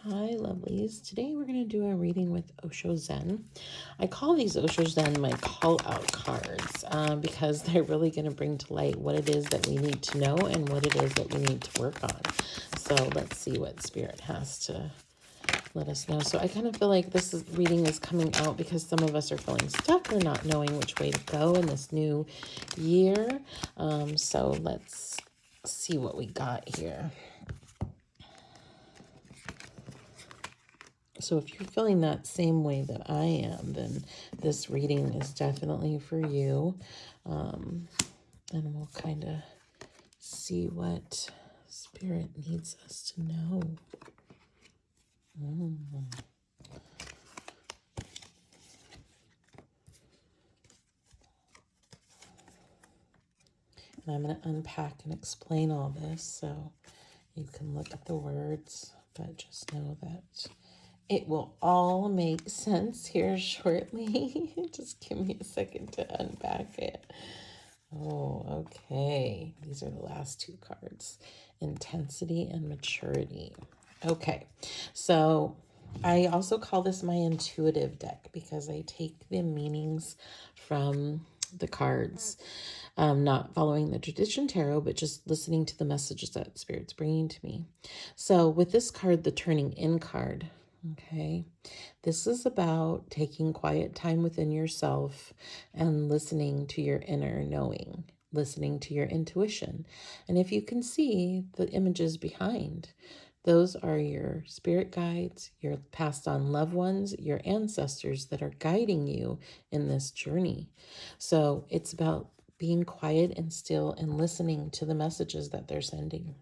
Hi, lovelies. Today we're going to do a reading with Osho Zen. I call these Osho Zen my call-out cards because they're really going to bring to light what it is that we need to know and what it is that we need to work on. So let's see what Spirit has to let us know. So I kind of feel like reading is coming out because some of us are feeling stuck or not knowing which way to go in this new year. So let's see what we got here. So if you're feeling that same way that I am, then this reading is definitely for you. And we'll kind of see what Spirit needs us to know. And I'm going to unpack and explain all this so you can look at the words, but just know that it will all make sense here shortly. Just give me a second to unpack it. Oh, okay. These are the last two cards. Intensity and maturity. Okay. So I also call this my intuitive deck because I take the meanings from the cards, not following the tradition tarot, but just listening to the messages that Spirit's bringing to me. So with this card, the turning in card, okay, this is about taking quiet time within yourself and listening to your inner knowing, listening to your intuition. And if you can see the images behind, those are your spirit guides, your passed on loved ones, your ancestors that are guiding you in this journey. So it's about being quiet and still and listening to the messages that they're sending.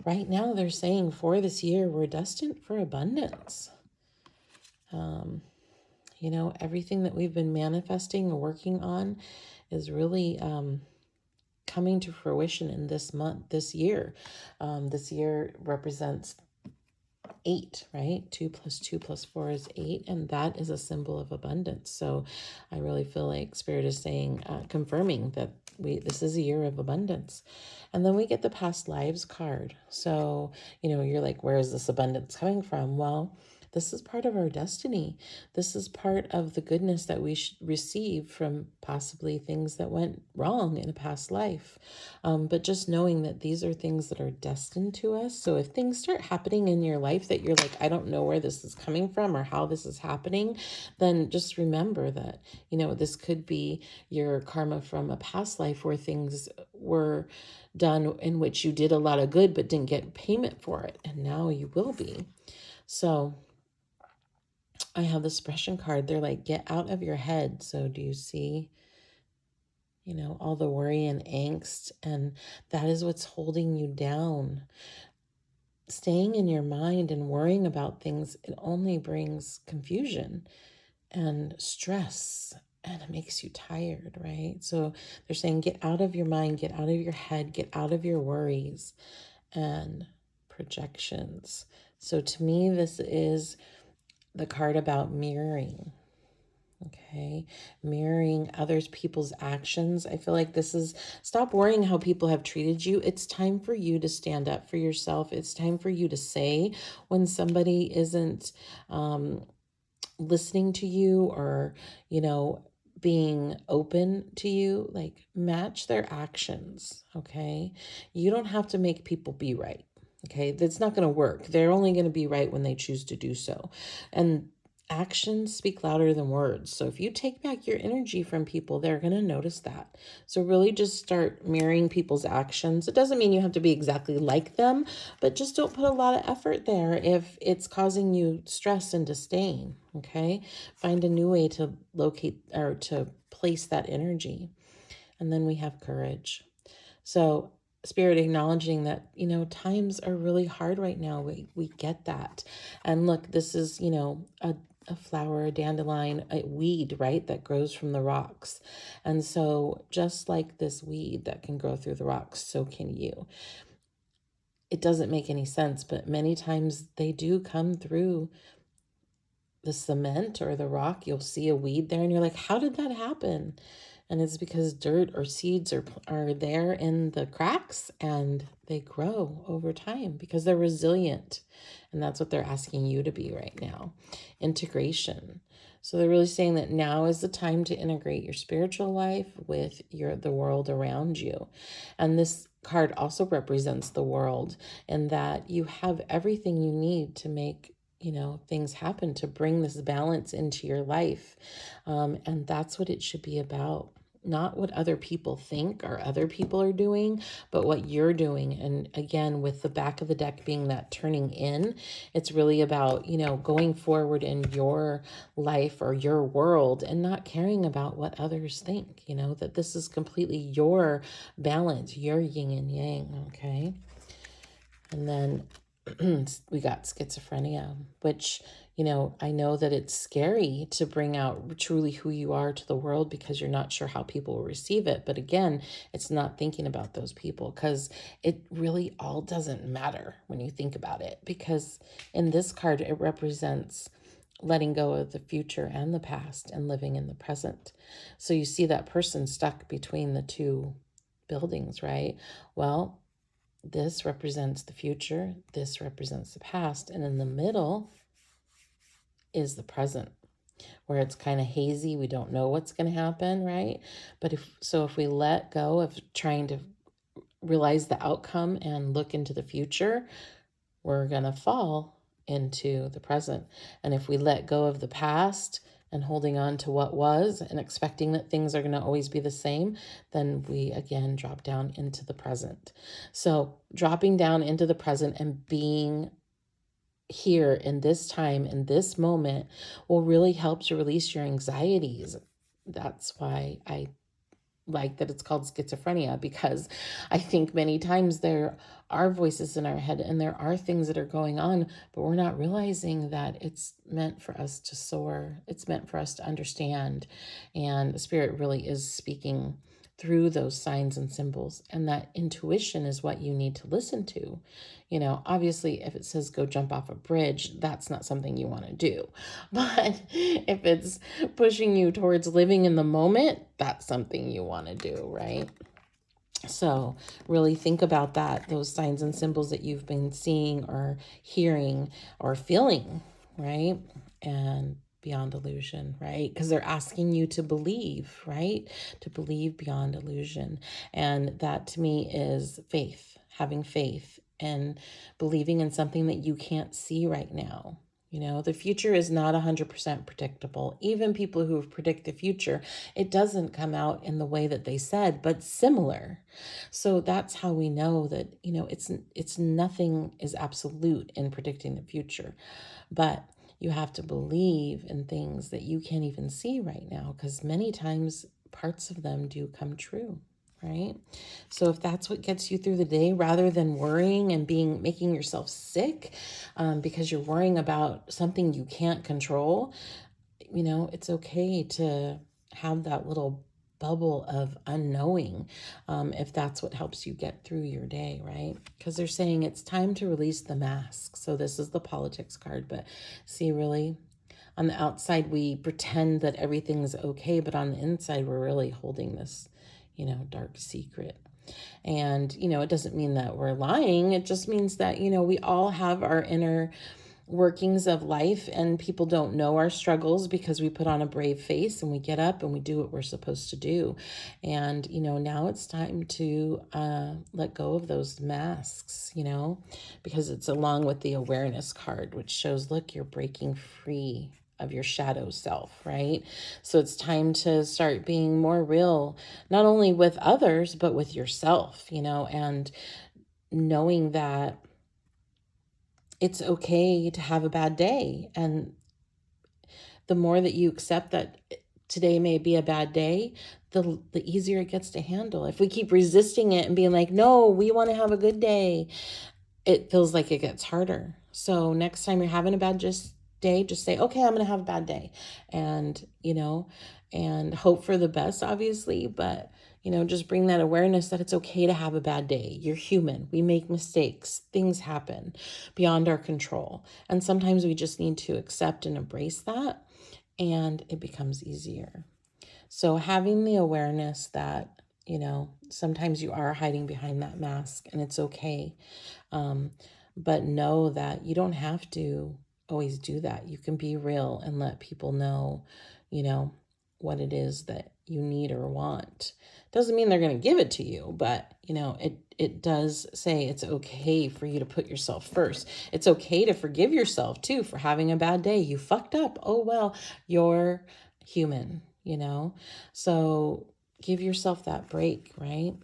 Right now, they're saying for this year, we're destined for abundance. Everything that we've been manifesting or working on is really coming to fruition in this year. This year represents 8, right? 2 plus 2 plus 4 is 8, and that is a symbol of abundance. So I really feel like Spirit is saying, confirming that this is a year of abundance. And then we get the past lives card. So, you're like, where is this abundance coming from? Well, this is part of our destiny. This is part of the goodness that we should receive from possibly things that went wrong in a past life. But just knowing that these are things that are destined to us. So if things start happening in your life that you're like, I don't know where this is coming from or how this is happening, then just remember that, this could be your karma from a past life where things were done in which you did a lot of good but didn't get payment for it. And now you will be. So I have the suppression card. They're like, get out of your head. So do you see, all the worry and angst? And that is what's holding you down. Staying in your mind and worrying about things, it only brings confusion and stress, and it makes you tired, right? So they're saying, get out of your mind, get out of your head, get out of your worries and projections. So to me, this is the card about mirroring. Okay, mirroring others people's actions. I feel like this is stop worrying how people have treated you. It's time for you to stand up for yourself. It's time for you to say when somebody isn't listening to you or, being open to you, like match their actions. Okay, you don't have to make people be right. Okay, that's not going to work. They're only going to be right when they choose to do so. And actions speak louder than words. So if you take back your energy from people, they're going to notice that. So really just start mirroring people's actions. It doesn't mean you have to be exactly like them, but just don't put a lot of effort there if it's causing you stress and disdain. Okay, find a new way to locate or to place that energy. And then we have courage. So Spirit acknowledging that, times are really hard right now. We get that. And look, this is, a flower, a dandelion, a weed, right, that grows from the rocks. And so just like this weed that can grow through the rocks, so can you. It doesn't make any sense, but many times they do come through the cement or the rock. You'll see a weed there and you're like, how did that happen? And it's because dirt or seeds are there in the cracks, and they grow over time because they're resilient. And that's what they're asking you to be right now. Integration. So they're really saying that now is the time to integrate your spiritual life with the world around you. And this card also represents the world, in that you have everything you need to make things happen, to bring this balance into your life. And that's what it should be about. Not what other people think or other people are doing, but what you're doing. And again, with the back of the deck being that turning in, it's really about, going forward in your life or your world and not caring about what others think, that this is completely your balance, your yin and yang, okay? And then we got schizophrenia, which, I know that it's scary to bring out truly who you are to the world because you're not sure how people will receive it. But again, it's not thinking about those people, because it really all doesn't matter when you think about it. Because in this card, it represents letting go of the future and the past and living in the present. So you see that person stuck between the two buildings, right? Well, this represents the future, this represents the past, and in the middle is the present, where it's kind of hazy. We don't know what's going to happen, right? But if we let go of trying to realize the outcome and look into the future, we're going to fall into the present. And if we let go of the past and holding on to what was and expecting that things are going to always be the same, then we again drop down into the present. So dropping down into the present and being here in this time, in this moment, will really help to release your anxieties. That's why I like that it's called schizophrenia, because I think many times there are voices in our head and there are things that are going on, but we're not realizing that it's meant for us to soar. It's meant for us to understand. And the Spirit really is speaking through those signs and symbols. And that intuition is what you need to listen to. Obviously, if it says go jump off a bridge, that's not something you want to do. But if it's pushing you towards living in the moment, that's something you want to do, right? So really think about that, those signs and symbols that you've been seeing or hearing or feeling, right? And beyond illusion, right? Because they're asking you to believe, right? To believe beyond illusion. And that to me is faith, having faith and believing in something that you can't see right now. The future is not 100% predictable. Even people who predict the future, it doesn't come out in the way that they said, but similar. So that's how we know that, it's nothing is absolute in predicting the future. But you have to believe in things that you can't even see right now, because many times parts of them do come true. Right? So if that's what gets you through the day, rather than worrying and making yourself sick because you're worrying about something you can't control, it's okay to have that little bubble of unknowing, if that's what helps you get through your day, right? Because they're saying it's time to release the mask. So this is the politics card, but see, really, on the outside, we pretend that everything's okay, but on the inside, we're really holding this, dark secret. And, it doesn't mean that we're lying. It just means that, we all have our inner workings of life, and people don't know our struggles because we put on a brave face and we get up and we do what we're supposed to do. And now it's time to let go of those masks, because it's along with the awareness card, which shows, look, you're breaking free of your shadow self, right? So it's time to start being more real, not only with others but with yourself, and knowing that it's okay to have a bad day. And the more that you accept that today may be a bad day, the easier it gets to handle. If we keep resisting it and being like, no, we want to have a good day, it feels like it gets harder. So next time you're having a bad day, just say, okay, I'm going to have a bad day. And, and hope for the best, obviously, but just bring that awareness that it's okay to have a bad day. You're human. We make mistakes. Things happen beyond our control. And sometimes we just need to accept and embrace that, and it becomes easier. So having the awareness that, sometimes you are hiding behind that mask and it's okay. Um, but know that you don't have to always do that. You can be real and let people know, you know, what it is that you need or want. Doesn't mean they're going to give it to you, but it does say it's okay for you to put yourself first. It's okay to forgive yourself too for having a bad day. You fucked up. Oh well, you're human. So give yourself that break, right?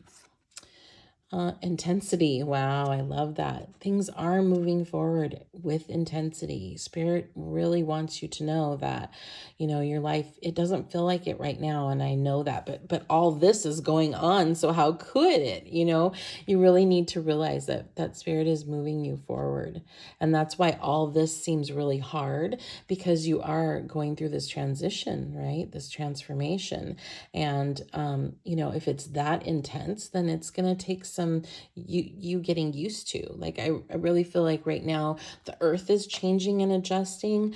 Intensity. Wow, I love that. Things are moving forward with intensity. Spirit really wants you to know that, your life, it doesn't feel like it right now. And I know that, but all this is going on. So how could it? You really need to realize that spirit is moving you forward. And that's why all this seems really hard, because you are going through this transition, right? This transformation. And, if it's that intense, then it's going to take some you getting used to. Like, I really feel like right now the earth is changing and adjusting.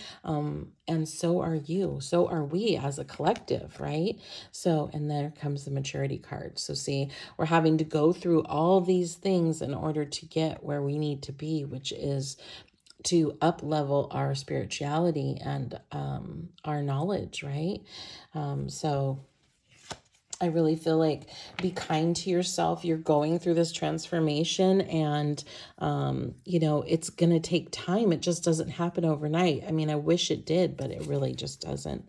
And so are you. So are we as a collective, right? So, and there comes the maturity card. So see, we're having to go through all these things in order to get where we need to be, which is to up level our spirituality and our knowledge, right? So I really feel like be kind to yourself. You're going through this transformation, and, it's going to take time. It just doesn't happen overnight. I mean, I wish it did, but it really just doesn't.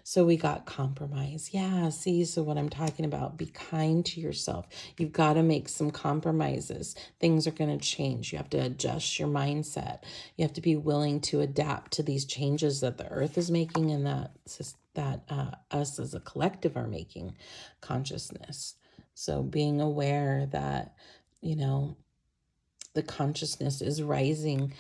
So we got compromise. Yeah, see, so what I'm talking about, be kind to yourself. You've got to make some compromises. Things are going to change. You have to adjust your mindset. You have to be willing to adapt to these changes that the earth is making, and that us as a collective are making consciousness. So being aware that, the consciousness is rising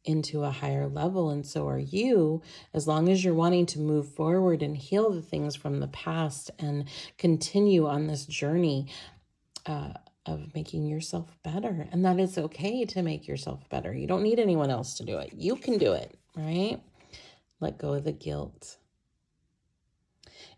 into a higher level, and so are you, as long as you're wanting to move forward and heal the things from the past and continue on this journey uh, of making yourself better. And that it's okay to make yourself better. You don't need anyone else to do it. You can do it, right? Let go of the guilt.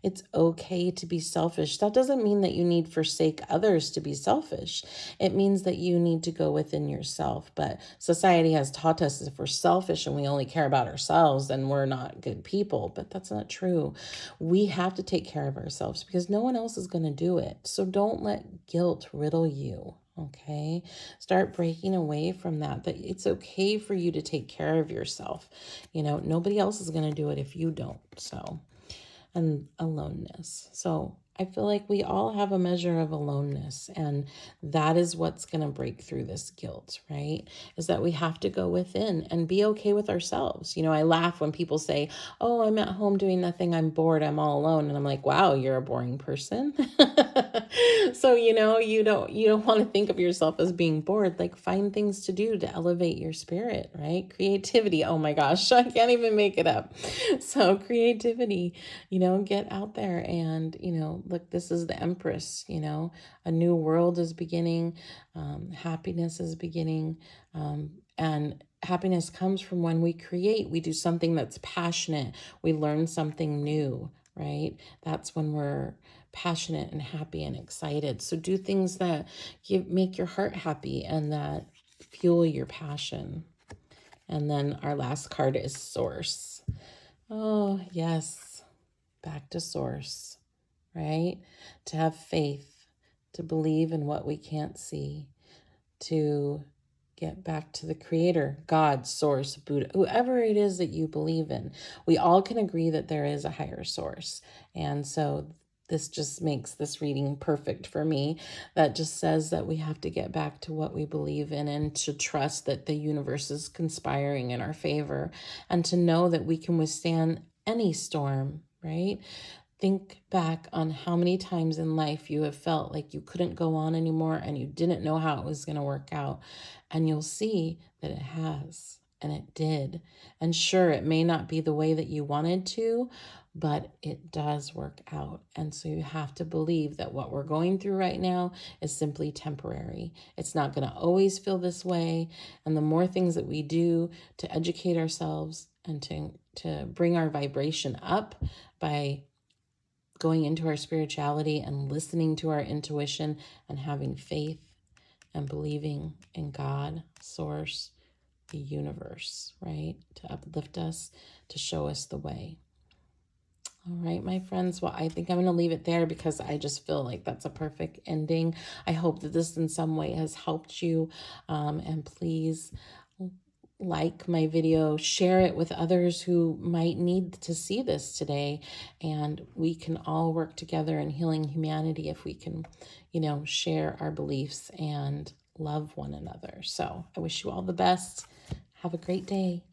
It's okay to be selfish. That doesn't mean that you need to forsake others to be selfish. It means that you need to go within yourself. But society has taught us if we're selfish and we only care about ourselves, then we're not good people. But that's not true. We have to take care of ourselves because no one else is going to do it. So don't let guilt riddle you. Okay, start breaking away from that it's okay for you to take care of yourself. Nobody else is going to do it if you don't. So, and aloneness. So I feel like we all have a measure of aloneness, and that is what's going to break through this guilt, right? Is that we have to go within and be okay with ourselves. I laugh when people say, "Oh, I'm at home doing nothing. I'm bored. I'm all alone." And I'm like, "Wow, you're a boring person." So, you don't want to think of yourself as being bored. Like, find things to do to elevate your spirit, right? Creativity. Oh my gosh, I can't even make it up. So creativity, get out there and, look, this is the Empress, a new world is beginning. Happiness is beginning. And happiness comes from when we create, we do something that's passionate. We learn something new, right? That's when we're passionate and happy and excited. So do things that make your heart happy and that fuel your passion. And then our last card is Source. Oh, yes. Back to Source, right? To have faith, to believe in what we can't see, to get back to the Creator, God, Source, Buddha, whoever it is that you believe in. We all can agree that there is a higher source. And so this just makes this reading perfect for me. That just says that we have to get back to what we believe in and to trust that the universe is conspiring in our favor and to know that we can withstand any storm, right? Think back on how many times in life you have felt like you couldn't go on anymore and you didn't know how it was going to work out. And you'll see that it has, and it did. And sure, it may not be the way that you wanted to, but it does work out. And so you have to believe that what we're going through right now is simply temporary. It's not going to always feel this way. And the more things that we do to educate ourselves and to bring our vibration up by going into our spirituality and listening to our intuition and having faith and believing in God, source, the universe, right? To uplift us, to show us the way. All right, my friends. Well, I think I'm going to leave it there because I just feel like that's a perfect ending. I hope that this in some way has helped you. And please like my video, share it with others who might need to see this today. And we can all work together in healing humanity if we can, share our beliefs and love one another. So I wish you all the best. Have a great day.